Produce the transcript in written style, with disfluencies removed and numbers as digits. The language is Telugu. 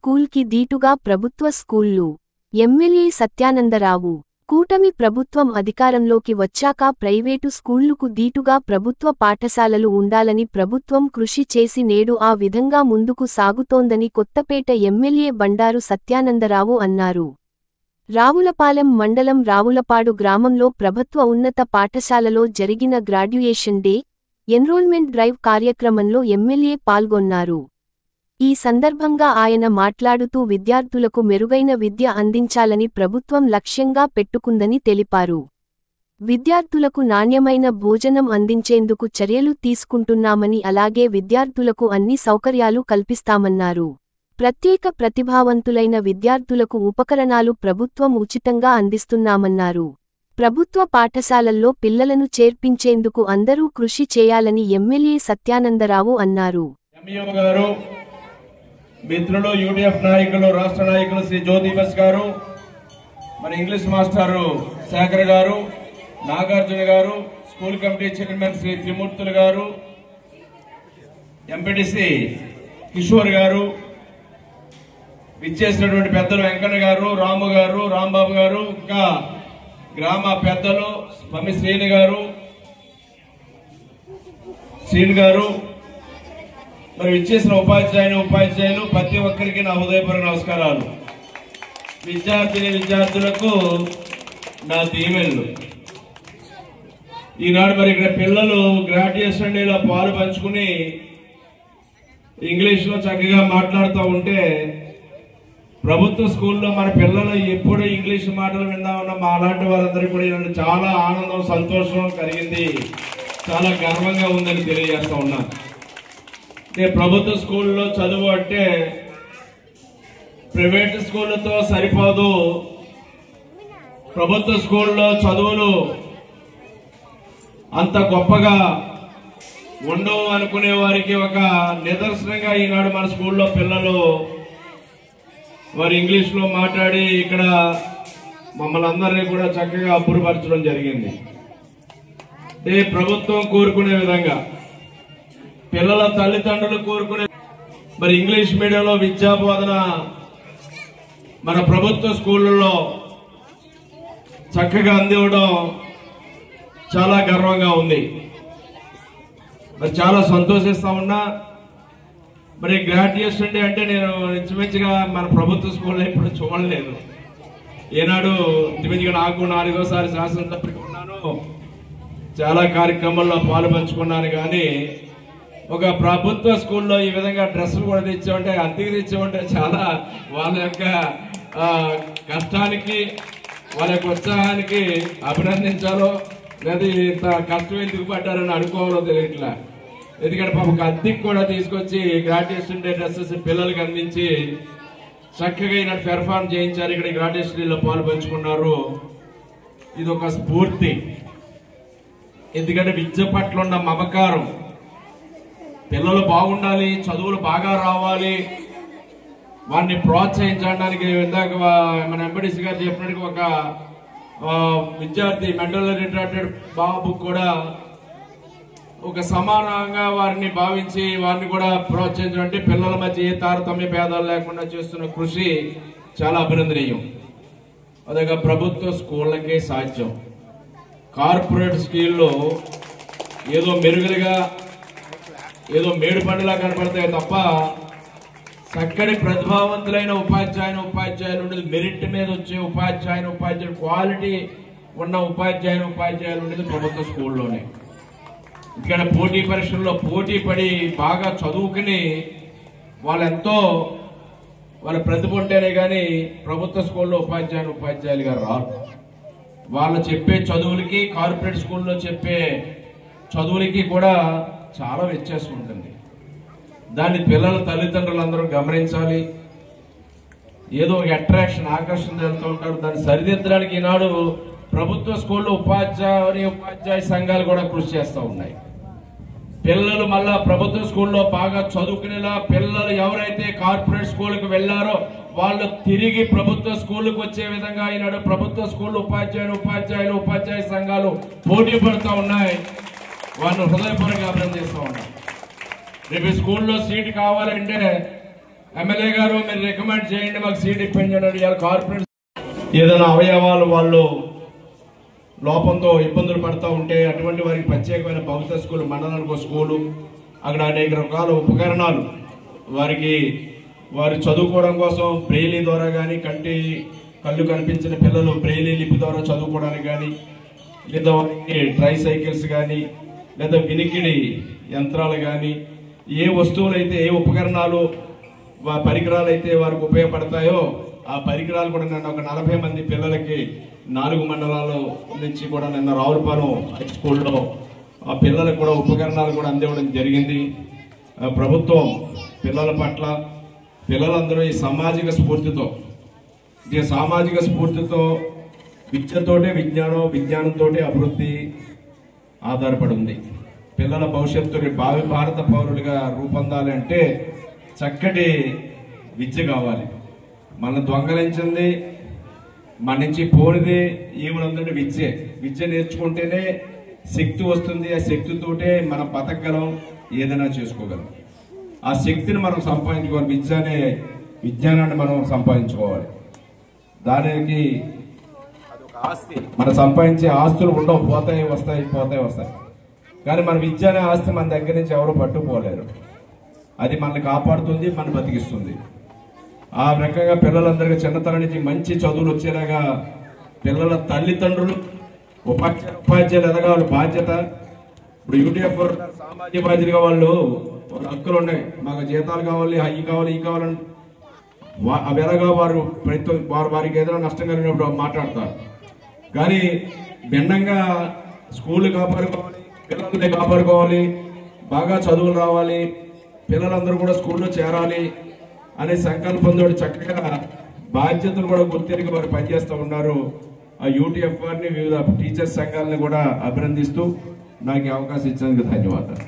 స్కూల్ కి దీటుగా ప్రభుత్వ స్కూళ్లు. ఎమ్మెల్యే సత్యానందరావు. కూటమి ప్రభుత్వం అధికారంలోకి వచ్చాక ప్రైవేటు స్కూళ్లకు దీటుగా ప్రభుత్వ పాఠశాలలు ఉండాలని ప్రభుత్వం కృషి చేసి నేడు ఆ విధంగా ముందుకు సాగుతోందని కొత్తపేట ఎమ్మెల్యే బండారు సత్యానందరావు అన్నారు. రావులపాలెం మండలం రావులపాడు గ్రామంలో ప్రభుత్వ ఉన్నత పాఠశాలలో జరిగిన గ్రాడ్యుయేషన్ డే, ఎన్రోల్మెంట్ డ్రైవ్ కార్యక్రమంలో ఎమ్మెల్యే పాల్గొన్నారు. ఈ సందర్భంగా ఆయన మాట్లాడుతూ విద్యార్థులకు మెరుగైన విద్య అందించాలని ప్రభుత్వం లక్ష్యంగా పెట్టుకుందని తెలిపారు. విద్యార్థులకు నాణ్యమైన భోజనం అందించేందుకు చర్యలు తీసుకుంటున్నామని అలాగే విద్యార్థులకు అన్ని సౌకర్యాలు కల్పిస్తామన్నారు. ప్రత్యేక ప్రతిభావంతులైన విద్యార్థులకు ఉపకరణాలు ప్రభుత్వం ఉచితంగా అందిస్తున్నామన్నారు. ప్రభుత్వ పాఠశాలల్లో పిల్లలను చేర్పించేందుకు అందరూ కృషి చేయాలని ఎమ్మెల్యే సత్యానందరావు అన్నారు. మిత్రులు యూడీఎఫ్ నాయకులు రాష్ట్ర నాయకులు శ్రీ జ్యోతి బస్ గారు, మన ఇంగ్లీష్ మాస్టారు శేఖర్ గారు, నాగార్జున గారు, స్కూల్ కమిటీ చైర్మన్ శ్రీ త్రిమూర్తులు గారు, ఎంపీటీసీ కిషోర్ గారు, విచ్చేసినటువంటి పెద్దలు వెంకన్న గారు, రాము గారు, రాంబాబు గారు, ఇంకా గ్రామ పెద్దలు స్వామి శ్రీని గారు, శ్రీని గారు, మరి విచ్చేసిన ఉపాధ్యాయులు ప్రతి ఒక్కరికి నా హృదయపూర్వక నమస్కారాలు. విద్యార్థులకు నా దీవెనలు. ఈనాడు మరి ఇక్కడ పిల్లలు గ్రాడ్యుయేషన్ డేలో పాలు పంచుకుని ఇంగ్లీష్ లో చక్కగా మాట్లాడుతూ ఉంటే ప్రభుత్వ స్కూల్లో మన పిల్లలు ఎప్పుడు ఇంగ్లీష్ మాటలు విందామన్నా మా అలాంటి వారందరికీ కూడా చాలా ఆనందం, సంతోషం కలిగింది. చాలా గర్వంగా ఉందని తెలియజేస్తా ఉన్నాను. ప్రభుత్వ స్కూల్లో చదువు అంటే ప్రైవేట్ స్కూళ్లతో సరిపోదు. ప్రభుత్వ స్కూల్లో చదువులు అంత గొప్పగా ఉండవు అనుకునే వారికి ఒక నిదర్శనంగా ఈనాడు మన స్కూల్లో పిల్లలు వారు ఇంగ్లీష్ లో మాట్లాడి ఇక్కడ మమ్మల్ని అందరినీ కూడా చక్కగా అబ్బురపరచడం జరిగింది. ప్రభుత్వం కోరుకునే విధంగా పిల్లల తల్లిదండ్రులు కోరుకునే మరి ఇంగ్లీష్ మీడియంలో విద్యా బోధన మన ప్రభుత్వ స్కూళ్లలో చక్కగా అందివ్వడం చాలా గర్వంగా ఉంది. మరి చాలా సంతోషిస్తా ఉన్నా. మరి గ్రాడ్యుయేషన్ డే అంటే నేను ఇంచుమించుగా మన ప్రభుత్వ స్కూల్లో ఇప్పుడు చూడలేదు. ఏనాడు ఇంచుమించుగా నాకు 4వ శాసనసభ్యుడిగా ఉన్నాను, చాలా కార్యక్రమాల్లో పాలు పంచుకున్నాను. కానీ ఒక ప్రభుత్వ స్కూల్లో ఈ విధంగా డ్రెస్సులు కూడా తెచ్చామంటే, అద్దెకి తెచ్చామంటే చాలా వాళ్ళ యొక్క కష్టానికి, వాళ్ళ యొక్క ఉత్సాహానికి అభినందించాలో లేదా ఇంత కష్టం ఎందుకు పడ్డారని అనుకోవాలో తెలియట్లా. ఎందుకంటే పాపం అద్దెకి కూడా తీసుకొచ్చి గ్రాడ్యుయేషన్ డే డ్రెస్సెస్ పిల్లలకి అందించి చక్కగా ఈనాడు పెర్ఫార్మ్ చేయించారు. ఇక్కడ గ్రాడ్యుయేషన్ డేలో పాలు పంచుకున్నారు. ఇది ఒక స్ఫూర్తి. ఎందుకంటే విద్య పట్ల ఉన్న మమకారం, పిల్లలు బాగుండాలి, చదువులు బాగా రావాలి, వారిని ప్రోత్సహించడానికి ఇందాక మన ఎంపీడీసీ గారు చెప్పినట్టు ఒక విద్యార్థి మెంటల్ రిటార్టెడ్ బాబు కూడా ఒక సమానంగా వారిని భావించి వారిని కూడా ప్రోత్సహించడం అంటే పిల్లల మధ్య ఏ తారతమ్య భేదాలు లేకుండా చేస్తున్న కృషి చాలా అభినందనీయం. అదొక ప్రభుత్వ స్కూళ్ళకే సాధ్యం. కార్పొరేట్ స్కూల్లో ఏదో మెరుగులుగా ఏదో మేడు పండులా కనపడతాయి తప్ప చక్కటి ప్రతిభావంతులైన ఉపాధ్యాయులు ఉండేది, మెరిట్ మీద వచ్చే ఉపాధ్యాయులు క్వాలిటీ ఉన్న ఉపాధ్యాయులు ఉండేది ప్రభుత్వ స్కూల్లోనే. ఇక్కడ పోటీ పరీక్షల్లో పోటీ పడి బాగా చదువుకుని వాళ్ళెంతో వాళ్ళ ప్రతిభ ఉంటేనే కానీ ప్రభుత్వ స్కూల్లో ఉపాధ్యాయులుగా రారు. వాళ్ళు చెప్పే చదువులకి కార్పొరేట్ స్కూల్లో చెప్పే చదువులకి కూడా చాలా వ్యత్యాసం ఉంటుంది. దాన్ని పిల్లల తల్లిదండ్రులందరూ గమనించాలి. ఏదో అట్రాక్షన్, ఆకర్షణ వెళ్తూ ఉంటారు. దాన్ని సరిదిద్దడానికి ఈనాడు ప్రభుత్వ స్కూల్లో ఉపాధ్యాయ సంఘాలు కూడా కృషి చేస్తూ ఉన్నాయి. పిల్లలు మళ్ళా ప్రభుత్వ స్కూల్లో బాగా చదువుకునేలా, పిల్లలు ఎవరైతే కార్పొరేట్ స్కూల్కి వెళ్లారో వాళ్ళు తిరిగి ప్రభుత్వ స్కూల్కి వచ్చే విధంగా ఈనాడు ప్రభుత్వ స్కూల్ ఉపాధ్యాయ సంఘాలు పోటీ పడుతూ ఉన్నాయి. వాళ్ళని హృదయపూర్వకంగా అభినందిస్తూ ఉన్నాం. రేపు స్కూల్లో సీట్ కావాలంటే ఎమ్మెల్యే గారు మీరు రికమెండ్ చేయండి, మాకు సీట్ ఇప్పించండి. కార్పొరేట్ ఏదైనా అవయవాలు వాళ్ళు లోపంతో ఇబ్బందులు పడుతూ ఉంటే అటువంటి వారికి ప్రత్యేకమైన భవిష్యత్ స్కూల్, మండలానికి స్కూలు, అక్కడ అనేక రకాల ఉపకరణాలు వారి చదువుకోవడం కోసం బ్రెయిలీ ద్వారా కానీ, కళ్ళు కనిపించిన పిల్లలు బ్రెయిలీ లిపి ద్వారా చదువుకోవడానికి కానీ, లేదా వారికి ట్రై సైకిల్స్ కానీ, లేదా వినికిడి యంత్రాలు కానీ, ఏ వస్తువులు అయితే, ఏ ఉపకరణాలు పరికరాలు అయితే వారికి ఉపయోగపడతాయో ఆ పరికరాలు కూడా నిన్న ఒక 40 మంది పిల్లలకి 4 మండలాల నుంచి కూడా నిన్న రావులపాలెం హై స్కూల్లో ఆ పిల్లలకు కూడా ఉపకరణాలు కూడా అందివ్వడం జరిగింది. ప్రభుత్వం పిల్లల పట్ల, పిల్లలందరూ ఈ సామాజిక స్ఫూర్తితో విద్యతోటే విజ్ఞానంతో అభివృద్ధి ఆధారపడి ఉంది. పిల్లల భవిష్యత్తుని భావి భారత పౌరులుగా రూపొందాలి అంటే చక్కటి విద్య కావాలి. మన దొంగలించింది, మన నుంచి పోనిది ఏముందంటే విద్య నేర్చుకుంటేనే శక్తి వస్తుంది. ఆ శక్తితోటే మనం బతకగలం, ఏదైనా చేసుకోగలం. ఆ శక్తిని మనం సంపాదించుకోవాలి. విజ్ఞానాన్ని మనం సంపాదించుకోవాలి. దానికి అదొక ఆస్తి. మనం సంపాదించే ఆస్తులు ఉండవు, వస్తాయి. కానీ మన విద్య అనే ఆస్తి మన దగ్గర నుంచి ఎవరు పట్టుకుపోలేరు. అది మనల్ని కాపాడుతుంది, మన బతికిస్తుంది. ఆ రకంగా పిల్లలందరికీ చిన్నతనం నుంచి మంచి చదువులు వచ్చేలాగా పిల్లల తల్లిదండ్రులు, ఉపాధ్యాయులు ఎదగాలి బాధ్యత. ఇప్పుడు యూటీఎఫ్ సామాజిక బాధ్యతగా వాళ్ళ హక్కులు ఉన్నాయి. మాకు జీతాలు కావాలి, అవి కావాలి, ఈ కావాలని అవి ఎలాగా వారికి ఏదైనా నష్టం కలిగినప్పుడు మాట్లాడతారు. కానీ భిన్నంగా స్కూళ్ళు కాపాడుకోవాలి, పిల్లల్ని కాపాడుకోవాలి, బాగా చదువులు రావాలి, పిల్లలందరూ కూడా స్కూల్లో చేరాలి అనే సంకల్పంతో చక్కగా బాధ్యతలు కూడా గుర్తిరిగి వారు పనిచేస్తూ ఉన్నారు. ఆ యూటీఎఫ్ వారిని, వివిధ టీచర్స్ సంఘాలను కూడా అభినందిస్తూ నాకు అవకాశం ఇచ్చినందుకు ధన్యవాదాలు.